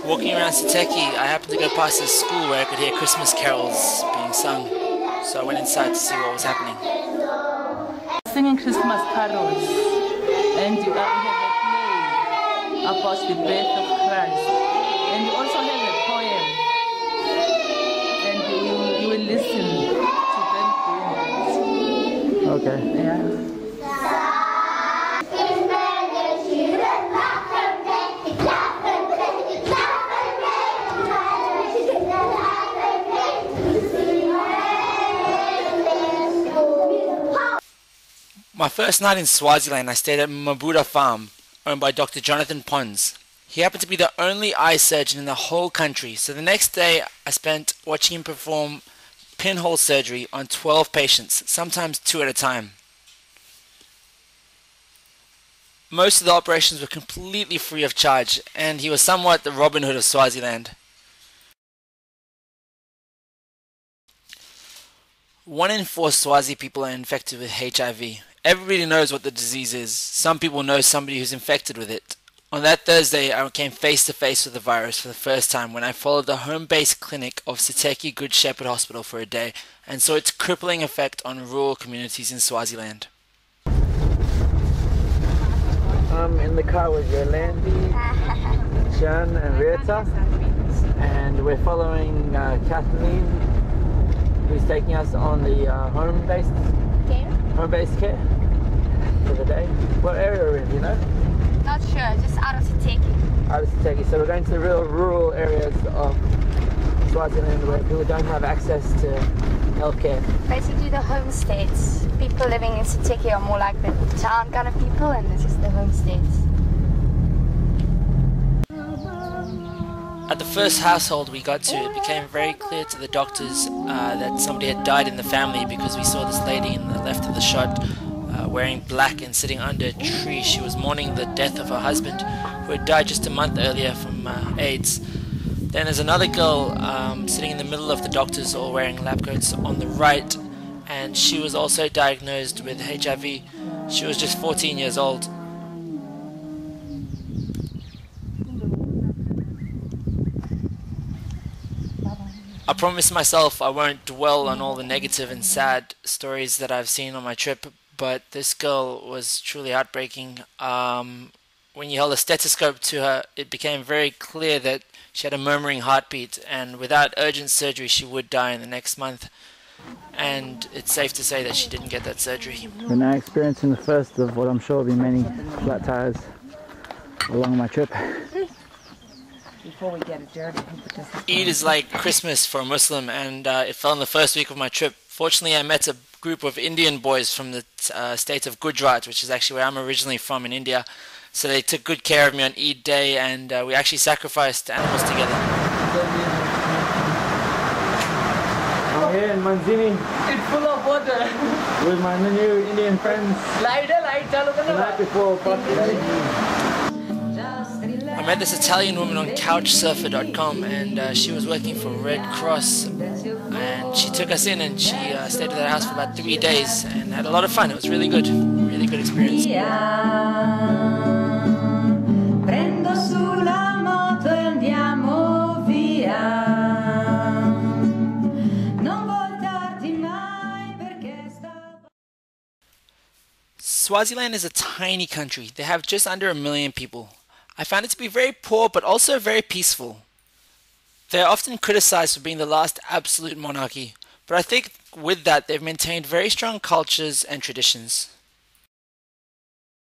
Walking around Siteki, I happened to go past a school where I could hear Christmas carols being sung, so I went inside to see what was happening. Singing Christmas carols, and you have a play about the birth of Christ, and you also have a poem, and you will listen to them doing it. Okay. Yeah. My first night in Swaziland, I stayed at Mabuda Farm, owned by Dr. Jonathan Pons. He happened to be the only eye surgeon in the whole country, so the next day I spent watching him perform pinhole surgery on 12 patients, sometimes 2 at a time. Most of the operations were completely free of charge, and he was somewhat the Robin Hood of Swaziland. 1 in 4 Swazi people are infected with HIV. Everybody knows what the disease is. Some people know somebody who's infected with it. On that Thursday, I came face to face with the virus for the first time when I followed the home-based clinic of Siteki Good Shepherd Hospital for a day and saw its crippling effect on rural communities in Swaziland. I'm in the car with Yolandi, Jan and Rita, and we're following Kathleen, who's taking us on the home-based care for the day. What area are we in, do you know? Not sure, just out of Siteki. Out of Siteki. So we're going to the real rural areas of Swaziland where people don't have access to healthcare. Basically the homestays. People living in Siteki are more like the town kind of people, and this is the homestays. At the first household we got to, it became very clear to the doctors that somebody had died in the family because we saw this lady in the left of the shot wearing black and sitting under a tree. She was mourning the death of her husband who had died just a month earlier from AIDS. Then there's another girl sitting in the middle of the doctors all wearing lab coats on the right, and she was also diagnosed with HIV. She was just 14 years old. I promised myself I won't dwell on all the negative and sad stories that I've seen on my trip, but this girl was truly heartbreaking. When you held a stethoscope to her, it became very clear that she had a murmuring heartbeat, and without urgent surgery she would die in the next month. And it's safe to say that she didn't get that surgery. We're now experiencing the first of what I'm sure will be many flat tires along my trip. Before we get it dirty, Eid is like Christmas for a Muslim, and it fell in the first week of my trip. Fortunately, I met a group of Indian boys from the state of Gujarat, which is actually where I'm originally from in India. So they took good care of me on Eid day, and we actually sacrificed animals together. I'm here in Manzini. it's full of water. With my new Indian friends. Light. The night before party. I met this Italian woman on couchsurfer.com, and she was working for Red Cross, and she took us in and she stayed at her house for about 3 days and had a lot of fun. It was really good experience. Swaziland is a tiny country. They have just under 1 million people. I found it to be very poor but also very peaceful. They are often criticized for being the last absolute monarchy, but I think with that they've maintained very strong cultures and traditions.